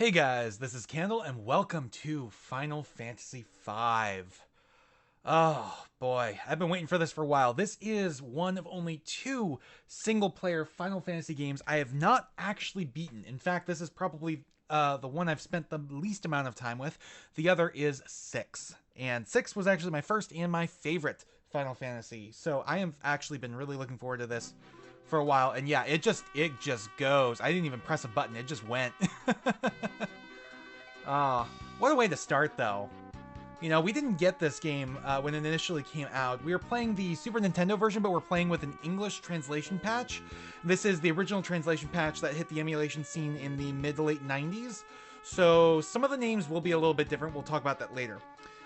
Hey guys, this is Candle and welcome to Final Fantasy V. Oh boy, I've been waiting for this for a while. This is one of only two single-player Final Fantasy games I have not actually beaten. In fact, this is probably the one I've spent the least amount of time with. The other is 6. And 6 was actually my first and my favorite Final Fantasy. So I have actually been really looking forward to this for a while. And yeah, it just goes. I didn't even press a button. It just went. Ah, what a way to start though. You know, we didn't get this game when it initially came out. We were playing the Super Nintendo version, but we're playing with an English translation patch. This is the original translation patch that hit the emulation scene in the mid to late 90s. So some of the names will be a little bit different. We'll talk about that later.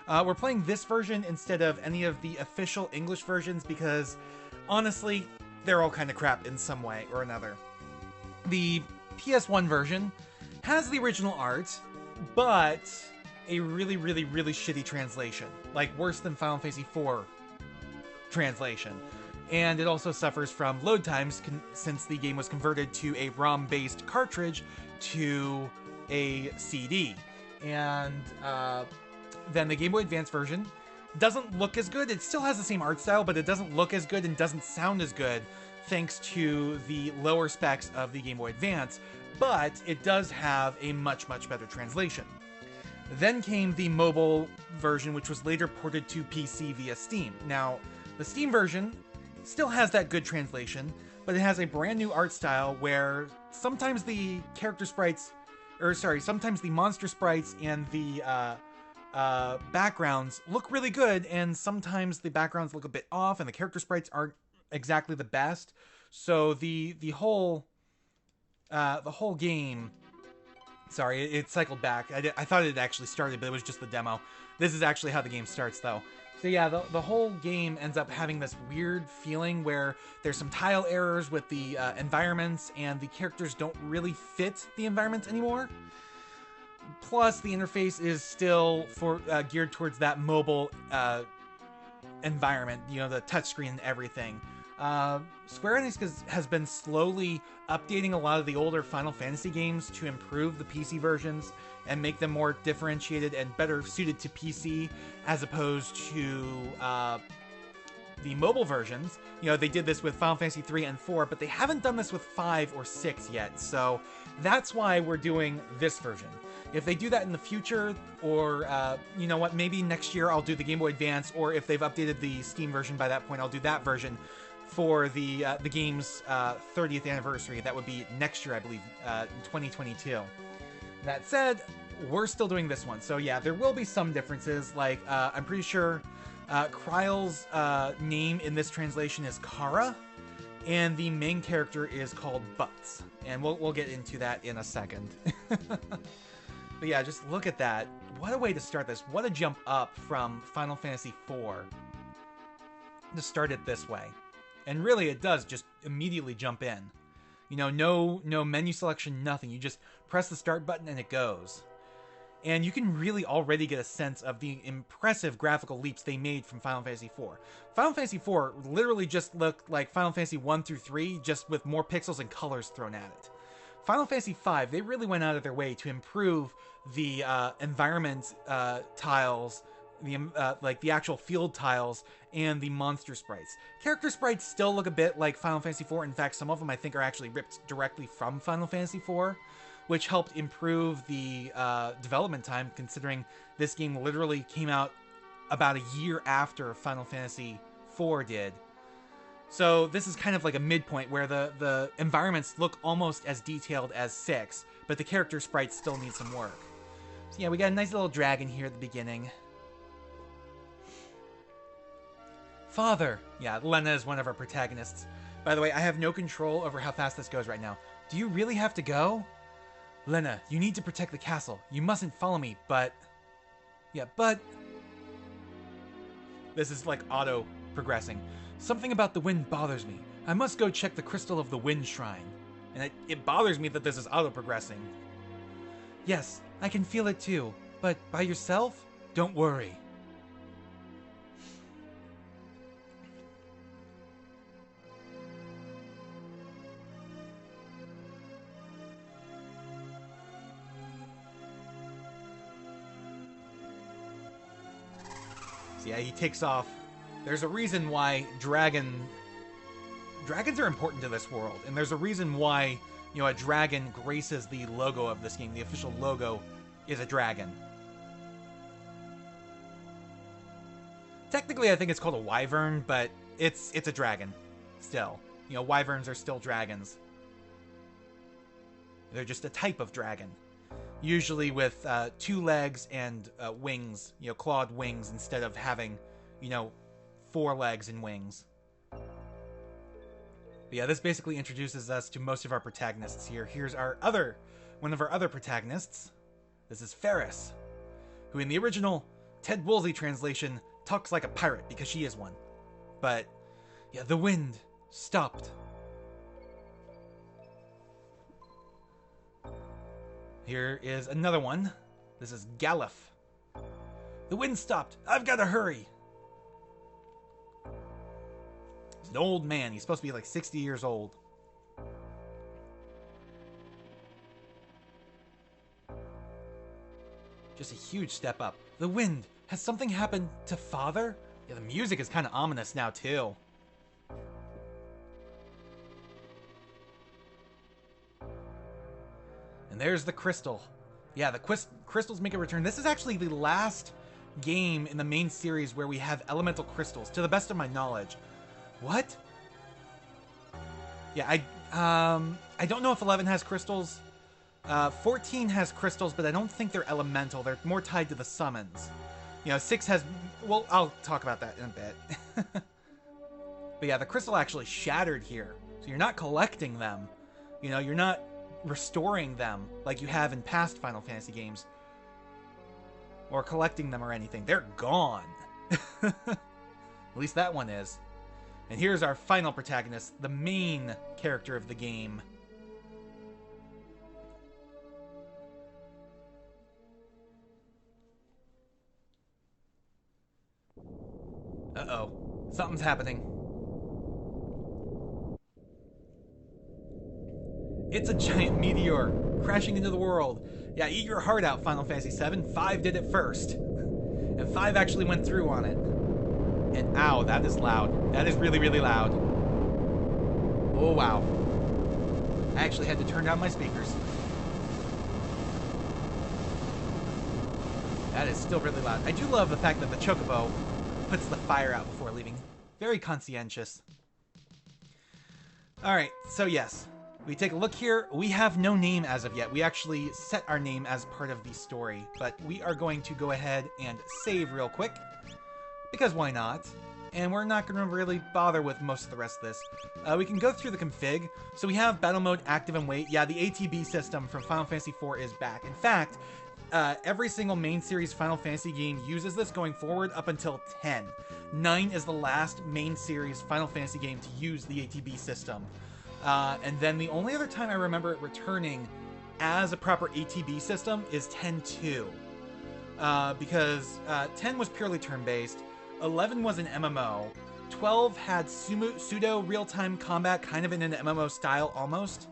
We're playing this version instead of any of the official English versions because, honestly, they're all kind of crap in some way or another. The PS1 version has the original art, but a really, really, really shitty translation. Like, worse than Final Fantasy IV translation. And it also suffers from load times since the game was converted to a ROM-based cartridge to a CD. And then the Game Boy Advance version doesn't look as good. It still has the same art style, but it doesn't look as good and doesn't sound as good thanks to the lower specs of the Game Boy Advance. But it does have a much, much better translation. Then came the mobile version, which was later ported to PC via Steam. Now, the Steam version still has that good translation, but it has a brand new art style where sometimes the sometimes the monster sprites and the backgrounds look really good, and sometimes the backgrounds look a bit off, and the character sprites aren't exactly the best. So the whole game. Sorry, it cycled back. I thought it actually started, but it was just the demo. This is actually how the game starts, though. So yeah, the whole game ends up having this weird feeling where there's some tile errors with the environments, and the characters don't really fit the environments anymore. Plus, the interface is still geared towards that mobile environment, you know, the touchscreen and everything. Square Enix has been slowly updating a lot of the older Final Fantasy games to improve the PC versions and make them more differentiated and better suited to PC as opposed to the mobile versions. You know, they did this with Final Fantasy 3 and 4, but they haven't done this with 5 or 6 yet, so that's why we're doing this version. If they do that in the future, or, you know what, maybe next year I'll do the Game Boy Advance, or if they've updated the Steam version by that point, I'll do that version for the game's 30th anniversary. That would be next year, I believe, in 2022. That said, we're still doing this one. So yeah, there will be some differences. Like, I'm pretty sure Kryle's name in this translation is Kara, and the main character is called Butz. And we'll get into that in a second. But yeah, just look at that. What a way to start this. What a jump up from Final Fantasy IV to start it this way. And really, it does just immediately jump in. You know, no menu selection, nothing. You just press the start button and it goes. And you can really already get a sense of the impressive graphical leaps they made from Final Fantasy IV. Final Fantasy IV literally just looked like Final Fantasy 1 through 3, just with more pixels and colors thrown at it. Final Fantasy V, they really went out of their way to improve the environment tiles, like the actual field tiles, and the monster sprites. Character sprites still look a bit like Final Fantasy IV. In fact, some of them I think are actually ripped directly from Final Fantasy IV, which helped improve the development time, considering this game literally came out about a year after Final Fantasy IV did. So this is kind of like a midpoint where the environments look almost as detailed as 6, but the character sprites still need some work. So yeah, we got a nice little dragon here at the beginning. Father! Yeah, Lena is one of our protagonists. By the way, I have no control over how fast this goes right now. Do you really have to go? Lena, you need to protect the castle. You mustn't follow me, but... Yeah, but... This is like auto-progressing. Something about the wind bothers me. I must go check the Crystal of the Wind Shrine. And it bothers me that this is auto-progressing. Yes, I can feel it too. But by yourself? Don't worry. So yeah, he takes off. There's a reason why dragons are important to this world, and there's a reason why, you know, a dragon graces the logo of this game. The official logo is a dragon. Technically, I think it's called a wyvern, but it's a dragon still. You know, wyverns are still dragons. They're just a type of dragon. Usually with 2 legs and wings, you know, clawed wings, instead of having, you know, 4 legs and wings. But yeah, this basically introduces us to most of our protagonists here. Here's one of our other protagonists. This is Ferris, who in the original Ted Woolsey translation talks like a pirate because she is one. But yeah, the wind stopped. Here is another one. This is Galuf. The wind stopped. I've got to hurry. He's an old man. He's supposed to be like 60 years old. Just a huge step up. The wind. Has something happened to Father? Yeah, the music is kind of ominous now, too. And there's the crystal. Yeah, the crystals make a return. This is actually the last game in the main series where we have elemental crystals, to the best of my knowledge. What? Yeah, I don't know if 11 has crystals. 14 has crystals, but I don't think they're elemental. They're more tied to the summons. You know, 6 has... Well, I'll talk about that in a bit. But yeah, the crystal actually shattered here. So you're not collecting them. You know, you're not restoring them like you have in past Final Fantasy games. Or collecting them or anything. They're gone. At least that one is. And here's our final protagonist, the main character of the game. Uh-oh. Something's happening. It's a giant meteor crashing into the world. Yeah, eat your heart out, Final Fantasy VII. 5 did it first. And 5 actually went through on it. And ow, that is loud. That is really, really loud. Oh, wow. I actually had to turn down my speakers. That is still really loud. I do love the fact that the Chocobo puts the fire out before leaving. Very conscientious. Alright, so yes. We take a look here. We have no name as of yet. We actually set our name as part of the story. But we are going to go ahead and save real quick. Because why not? And we're not going to really bother with most of the rest of this. We can go through the config. So we have battle mode, active, and wait. Yeah, the ATB system from Final Fantasy IV is back. In fact, every single main series Final Fantasy game uses this going forward up until 10. 9 is the last main series Final Fantasy game to use the ATB system. And then the only other time I remember it returning as a proper ATB system is 10-2. Because 10 was purely turn-based, 11 was an MMO, 12 had pseudo real-time combat, kind of in an MMO style almost,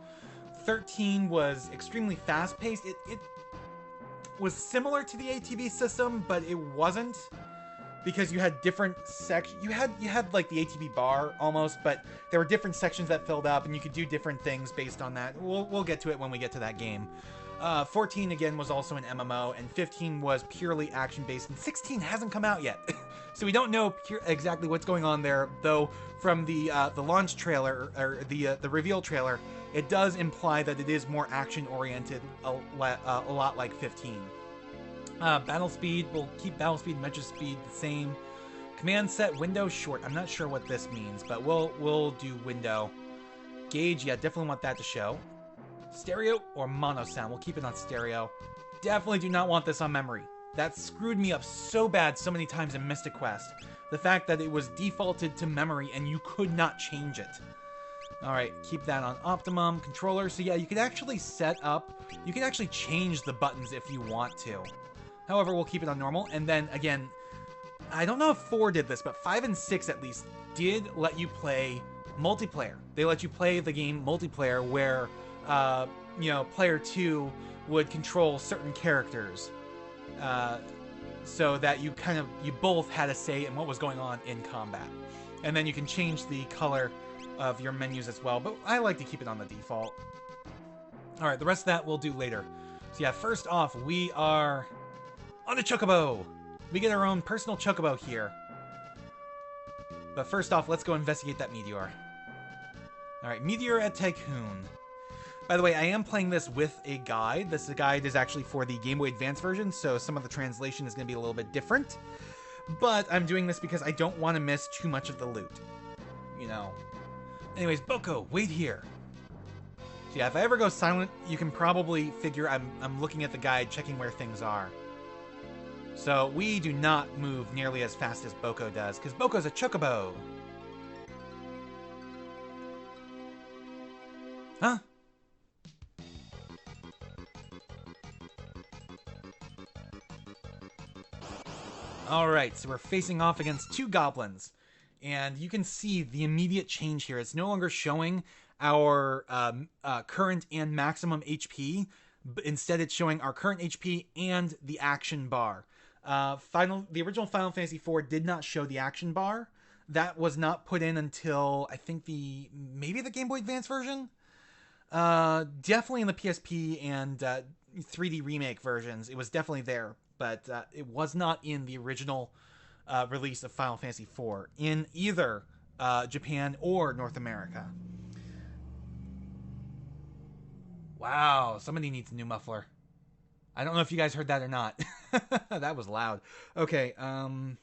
13 was extremely fast-paced. It was similar to the ATB system, but it wasn't, because you had different sections. You had like the ATB bar almost, but there were different sections that filled up, and you could do different things based on that. We'll get to it when we get to that game. 14 again was also an MMO, and 15 was purely action-based, and 16 hasn't come out yet, so we don't know exactly what's going on there. Though from the launch trailer or the reveal trailer, it does imply that it is more action-oriented, a lot like 15. Battle speed, we'll keep battle speed, measure speed the same. Command set window short. I'm not sure what this means, but we'll do window. Gauge, yeah, definitely want that to show. Stereo or mono sound, we'll keep it on stereo. Definitely do not want this on memory. That screwed me up so bad so many times in Mystic Quest. The fact that it was defaulted to memory and you could not change it. Alright, keep that on optimum. Controller, so yeah, you could actually set up, you can actually change the buttons if you want to. However, we'll keep it on normal. And then, again, I don't know if 4 did this, but 5 and 6 at least did let you play multiplayer. They let you play the game multiplayer where, you know, player 2 would control certain characters. so that you both had a say in what was going on in combat. And then you can change the color of your menus as well, but I like to keep it on the default. Alright, the rest of that we'll do later. So yeah, first off, we are on a chocobo. We get our own personal chocobo here. But first off, let's go investigate that meteor. Alright, Meteor at Tycoon. By the way, I am playing this with a guide. This guide is actually for the Game Boy Advance version, so some of the translation is going to be a little bit different. But I'm doing this because I don't want to miss too much of the loot. You know. Anyways, Boko, wait here. So yeah, if I ever go silent, you can probably figure I'm looking at the guide, checking where things are. So we do not move nearly as fast as Boko does, because Boko's a chocobo. Huh? Alright, so we're facing off against two goblins. And you can see the immediate change here. It's no longer showing our current and maximum HP. But instead, it's showing our current HP and the action bar. The original Final Fantasy IV did not show the action bar. That was not put in until, I think, maybe the Game Boy Advance version? Definitely in the PSP and 3D remake versions. It was definitely there. But it was not in the original release of Final Fantasy IV in either Japan or North America. Wow, somebody needs a new muffler. I don't know if you guys heard that or not. That was loud. Okay, alright,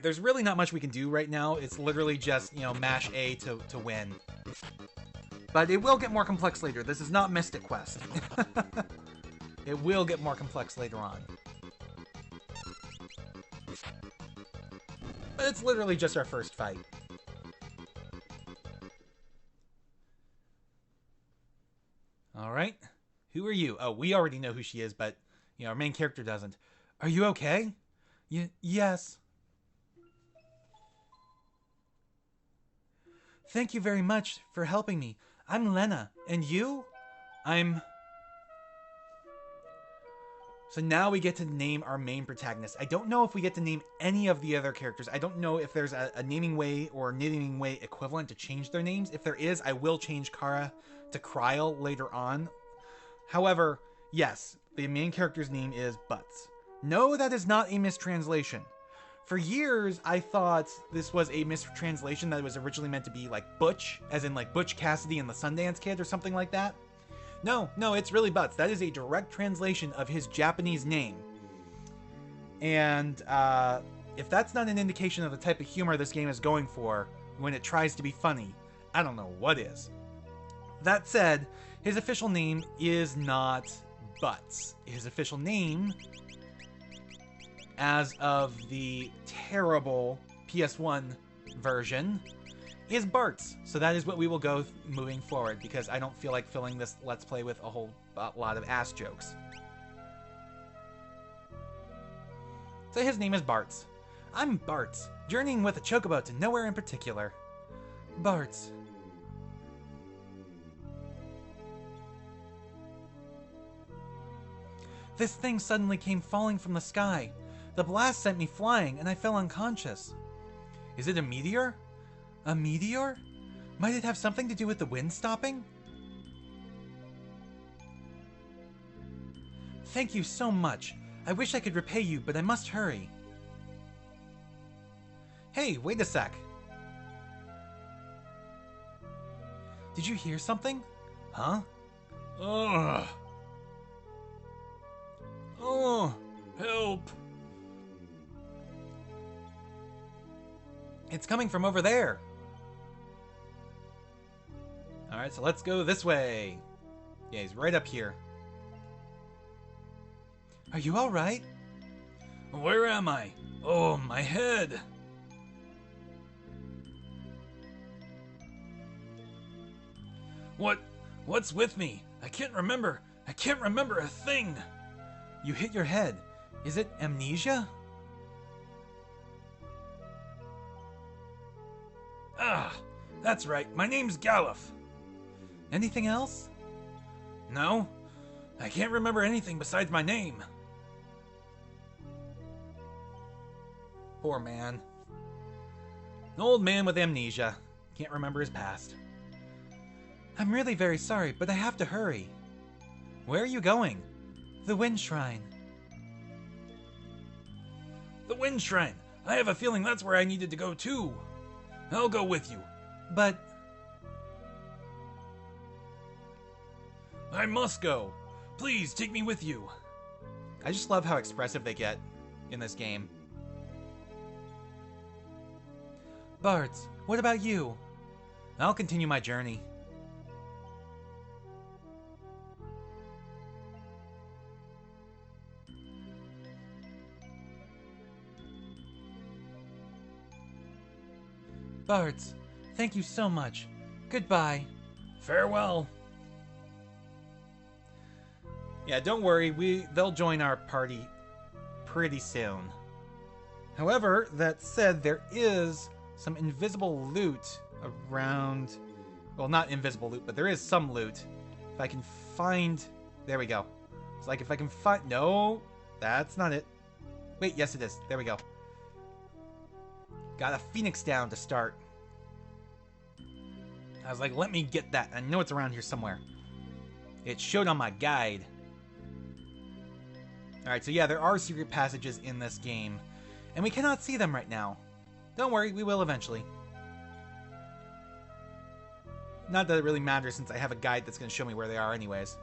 there's really not much we can do right now. It's literally just, mash A to win. But it will get more complex later. This is not Mystic Quest. It will get more complex later on. But it's literally just our first fight. Alright. Who are you? Oh, we already know who she is, but, our main character doesn't. Are you okay? Yes. Thank you very much for helping me. I'm Lena. And you? So now we get to name our main protagonist. I don't know if we get to name any of the other characters. I don't know if there's a naming way or naming way equivalent to change their names. If there is, I will change Kara to Kryl later on. However, yes, the main character's name is Butz. No, that is not a mistranslation. For years, I thought this was a mistranslation that was originally meant to be like Butch, as in like Butch Cassidy and the Sundance Kid or something like that. No, it's really Butz. That is a direct translation of his Japanese name. And if that's not an indication of the type of humor this game is going for when it tries to be funny, I don't know what is. That said, his official name is not Butz. His official name, as of the terrible PS1 version, is Bartz. So that is what we will go moving forward, because I don't feel like filling this Let's Play with a whole lot of ass jokes. So his name is Bartz. I'm Bartz, journeying with a chocobo to nowhere in particular. Bartz. This thing suddenly came falling from the sky. The blast sent me flying, and I fell unconscious. Is it a meteor? A meteor? Might it have something to do with the wind stopping? Thank you so much. I wish I could repay you, but I must hurry. Hey, wait a sec. Did you hear something? Huh? Ugh. Oh, help. It's coming from over there. Alright, so let's go this way. Yeah, he's right up here. Are you alright? Where am I? Oh, my head. What's with me? I can't remember a thing. You hit your head. Is it amnesia? Ah, that's right. My name's Galuf. Anything else? No. I can't remember anything besides my name. Poor man. An old man with amnesia. Can't remember his past. I'm really very sorry, but I have to hurry. Where are you going? The Wind Shrine. The Wind Shrine! I have a feeling that's where I needed to go too. I'll go with you. But... I must go. Please, take me with you. I just love how expressive they get in this game. Butz, what about you? I'll continue my journey. Butz, thank you so much. Goodbye. Farewell. Yeah, don't worry, they'll join our party pretty soon. However, that said, there is some invisible loot around... Well, not invisible loot, but there is some loot. If I can find... There we go. It's like if I can find... No, that's not it. Wait, yes it is. There we go. Got a Phoenix down to start. I was like, let me get that. I know it's around here somewhere. It showed on my guide. Alright, so yeah, there are secret passages in this game. And we cannot see them right now. Don't worry, we will eventually. Not that it really matters since I have a guide that's going to show me where they are anyways.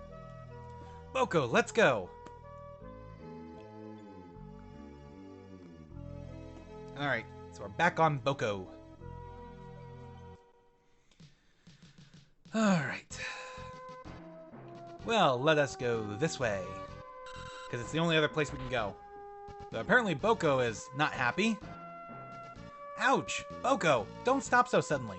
Boko, let's go! Alright, so we're back on Boko. Alright. Well, let us go this way. Because it's the only other place we can go. But apparently Boko is not happy. Ouch! Boko, don't stop so suddenly.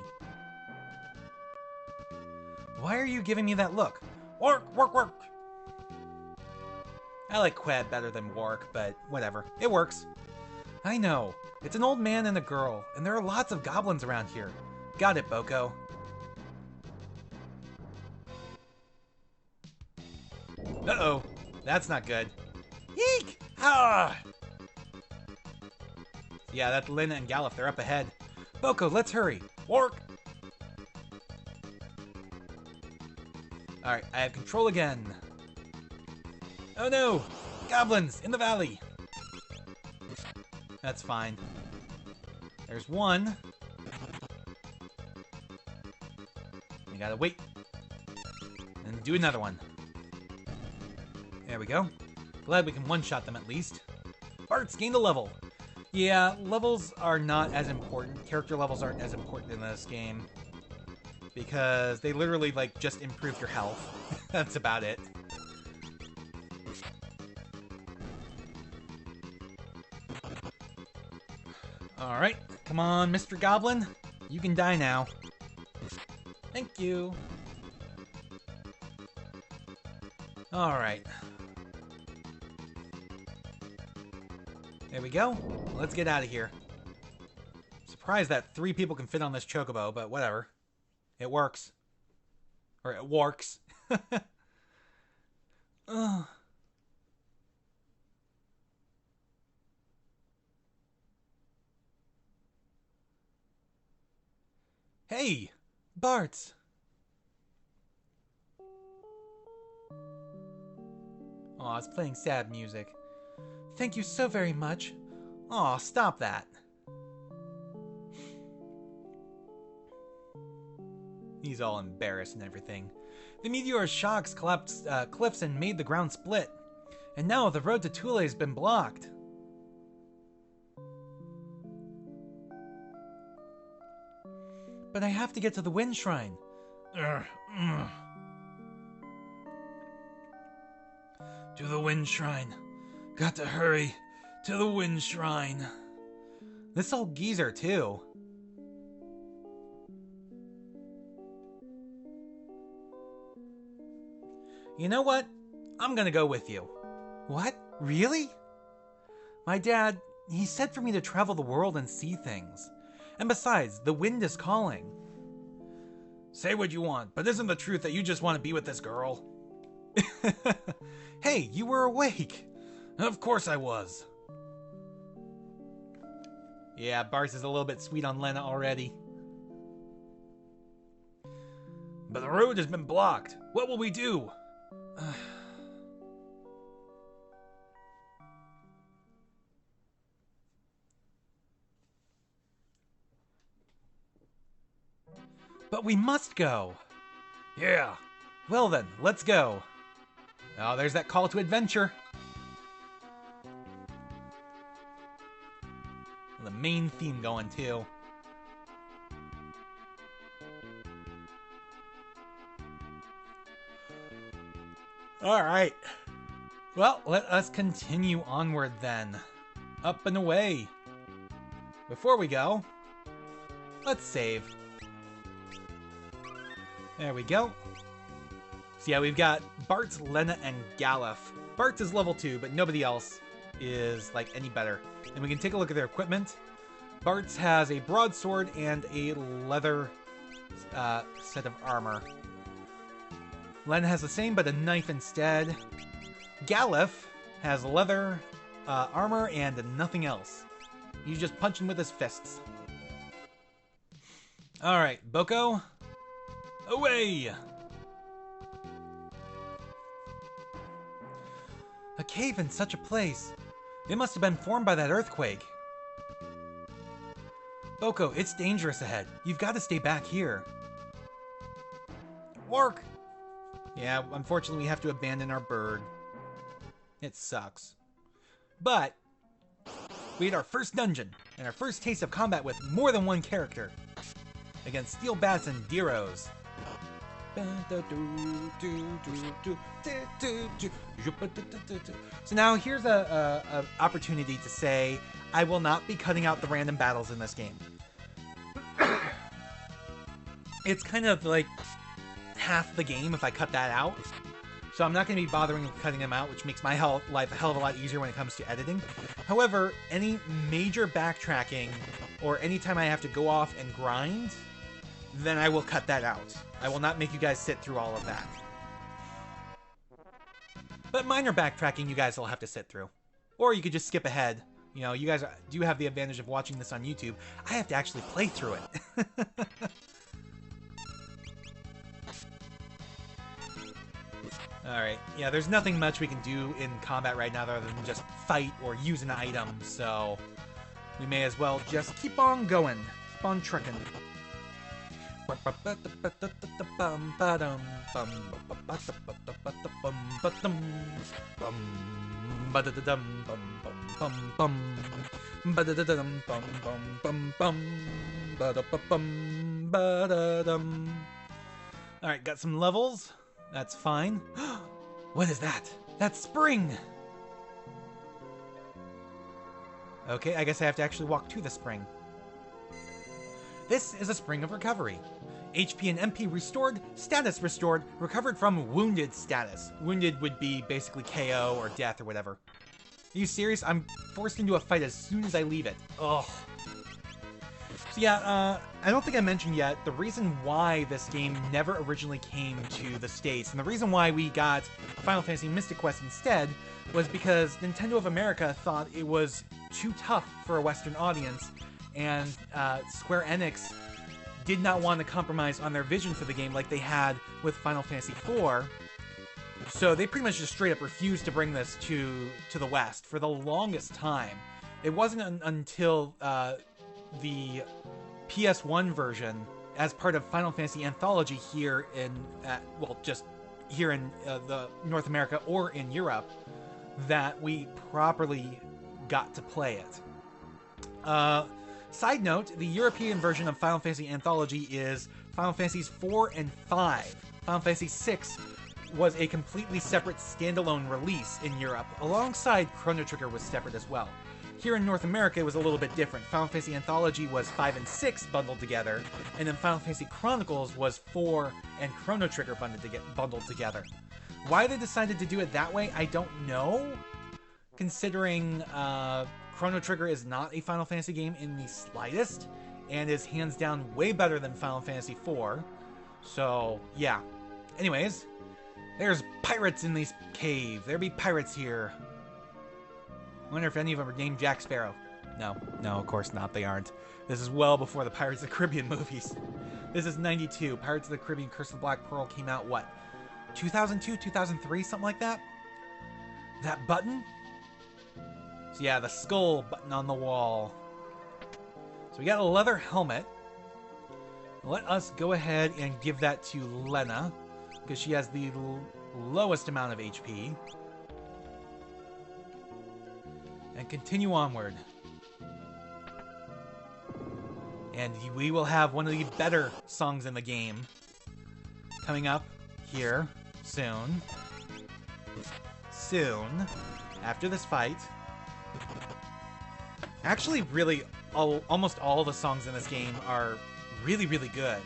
Why are you giving me that look? Work, work, work! I like Qued better than Work, but whatever. It works. I know. It's an old man and a girl, and there are lots of goblins around here. Got it, Boko. Uh-oh. That's not good. Eek! Ah! Yeah, that's Lynn and Galuf. They're up ahead. Boko, let's hurry. Work! Alright, I have control again. Oh no! Goblins in the valley! That's fine. There's one. We gotta wait. And do another one. There we go. Glad we can one-shot them at least. Bart's gained a level. Yeah, levels are not as important. Character levels aren't as important in this game. Because they literally, like, just improve your health. That's about it. Alright, come on, Mr. Goblin. You can die now. Thank you. Alright. There we go. Let's get out of here. Surprised that 3 people can fit on this chocobo, but whatever. It works. Or it works. Ugh. Hey, Bart. Aw, it's playing sad music. Thank you so very much. Aw, stop that. He's all embarrassed and everything. The meteor's shocks collapsed cliffs and made the ground split. And now the road to Thule has been blocked. But I have to get to the Wind Shrine. To the Wind Shrine. Got to hurry. To the Wind Shrine. This old geezer, too. You know what? I'm gonna go with you. What? Really? My dad, he said for me to travel the world and see things. And besides, the wind is calling. Say what you want, but isn't the truth that you just want to be with this girl? Hey, you were awake. Of course I was. Yeah, Butz is a little bit sweet on Lena already. But the road has been blocked. What will we do? But we must go. Yeah. Well then, let's go. Oh, there's that call to adventure. The main theme going too. Alright. Well, let us continue onward then. Up and away. Before we go, let's save. There we go. So yeah, we've got Butz, Lena, and Galef. Butz is level 2, but nobody else is like any better. And we can take a look at their equipment. Butz has a broadsword and a leather set of armor. Lena has the same, but a knife instead. Galef has leather armor and nothing else. He's just punching with his fists. Alright, Boko. Away! A cave in such a place. It must have been formed by that earthquake. Boko, it's dangerous ahead. You've got to stay back here. Work! Yeah, unfortunately we have to abandon our bird. It sucks. But we had our first dungeon, and our first taste of combat with more than one character. Against Steel Bats and Deros. So now here's a opportunity to say I will not be cutting out the random battles in this game. It's kind of like half the game if I cut that out. So I'm not going to be bothering with cutting them out, which makes my life a hell of a lot easier when it comes to editing. However, any major backtracking or anytime I have to go off and grind, then I will cut that out. I will not make you guys sit through all of that. But minor backtracking you guys will have to sit through. Or you could just skip ahead. You know, you guys do have the advantage of watching this on YouTube. I have to actually play through it. Alright, yeah, there's nothing much we can do in combat right now other than just fight or use an item, so we may as well just keep on going. Keep on trucking. Alright, got some levels. That's fine. What is that? That's spring! Okay, I guess I have to actually walk to the spring. This is a spring of recovery. HP and MP restored, status restored, recovered from wounded status. Wounded would be basically KO or death or whatever. Are you serious? I'm forced into a fight as soon as I leave it. Ugh. So yeah, I don't think I mentioned yet the reason why this game never originally came to the States, and the reason why we got Final Fantasy Mystic Quest instead was because Nintendo of America thought it was too tough for a Western audience, and Square Enix did not want to compromise on their vision for the game like they had with Final Fantasy IV. So they pretty much just straight up refused to bring this to the West for the longest time. It wasn't until the PS1 version, as part of Final Fantasy Anthology here in, well, just here in the North America or in Europe, that we properly got to play it. Side note, the European version of Final Fantasy Anthology is Final Fantasies 4 and 5. Final Fantasy 6 was a completely separate standalone release in Europe, alongside Chrono Trigger was separate as well. Here in North America, it was a little bit different. Final Fantasy Anthology was 5 and 6 bundled together, and then Final Fantasy Chronicles was 4 and Chrono Trigger bundled together. Why they decided to do it that way, I don't know, considering Chrono Trigger is not a Final Fantasy game in the slightest, and is hands down way better than Final Fantasy IV. So, yeah. Anyways, there's pirates in this cave. There be pirates here. I wonder if any of them are named Jack Sparrow. No, of course not. They aren't. This is well before the Pirates of the Caribbean movies. This is 92. Pirates of the Caribbean Curse of the Black Pearl came out, what, 2002, 2003, something like that? That button? So yeah, the skull button on the wall. So we got a leather helmet. Let us go ahead and give that to Lena, because she has the lowest amount of HP. And continue onward. And we will have one of the better songs in the game coming up here soon. Soon. After this fight. Actually, really, almost all the songs in this game are really, really good.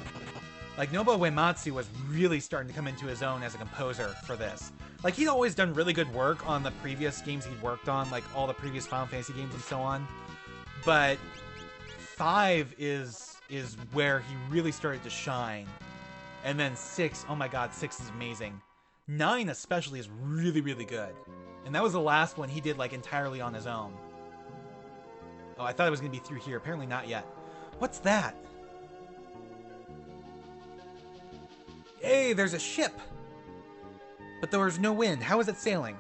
Like, Nobuo Uematsu was really starting to come into his own as a composer for this. Like, he'd always done really good work on the previous games he'd worked on, like all the previous Final Fantasy games and so on. But 5 is where he really started to shine. And then 6, oh my god, 6 is amazing. 9 especially is really, really good. And that was the last one he did, like, entirely on his own. Oh, I thought it was going to be through here. Apparently not yet. What's that? Hey, there's a ship! But there's no wind. How is it sailing?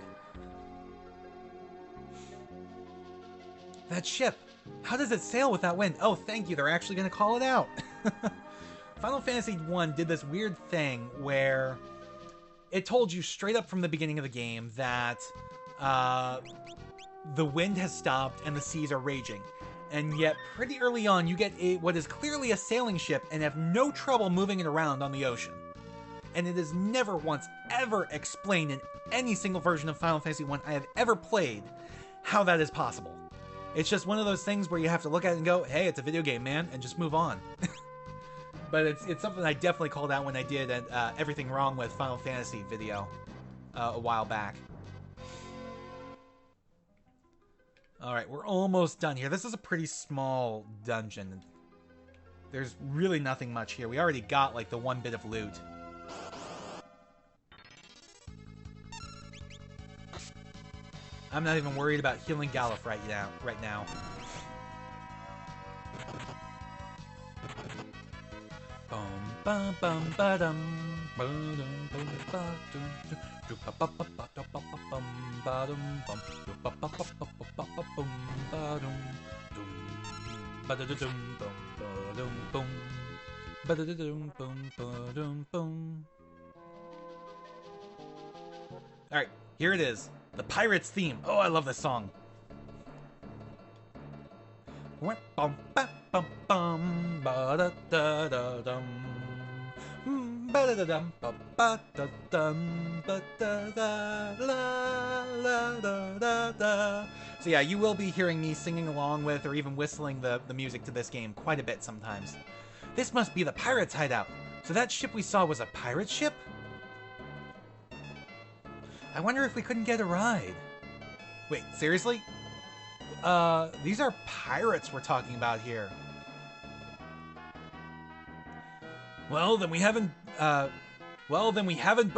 That ship. How does it sail without wind? Oh, thank you. They're actually going to call it out. Final Fantasy 1 did this weird thing where it told you straight up from the beginning of the game that the wind has stopped and the seas are raging. And yet, pretty early on, you get what is clearly a sailing ship and have no trouble moving it around on the ocean. And it is never once ever explained in any single version of Final Fantasy 1 I have ever played how that is possible. It's just one of those things where you have to look at it and go, hey, it's a video game, man, and just move on. But it's something I definitely called out when I did Everything Wrong with Final Fantasy video a while back. Alright, we're almost done here. This is a pretty small dungeon. There's really nothing much here. We already got, like, the one bit of loot. I'm not even worried about healing Galuf right now. Bum bum ba-dum, ba-dum bum ba-dum, ba-dum bum, ba-dum bum. All right, here it is. The Pirates theme. Oh, I love this song. So yeah, you will be hearing me singing along with or even whistling the music to this game quite a bit sometimes. This must be the pirates' hideout. So that ship we saw was a pirate ship? I wonder if we couldn't get a ride. Wait, seriously? These are pirates we're talking about here. Well, then we haven't but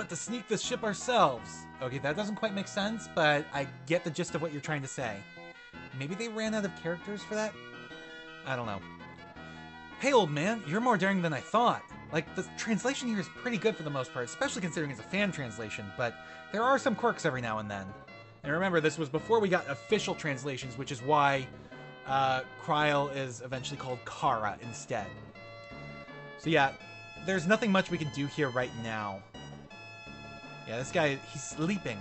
to sneak this ship ourselves. Okay, that doesn't quite make sense, but I get the gist of what you're trying to say. Maybe they ran out of characters for that? I don't know. Hey, old man, you're more daring than I thought. Like, the translation here is pretty good for the most part, especially considering it's a fan translation, but there are some quirks every now and then. And remember, this was before we got official translations, which is why Kryl is eventually called Kara instead. So yeah, there's nothing much we can do here right now. Yeah, this guy, he's sleeping.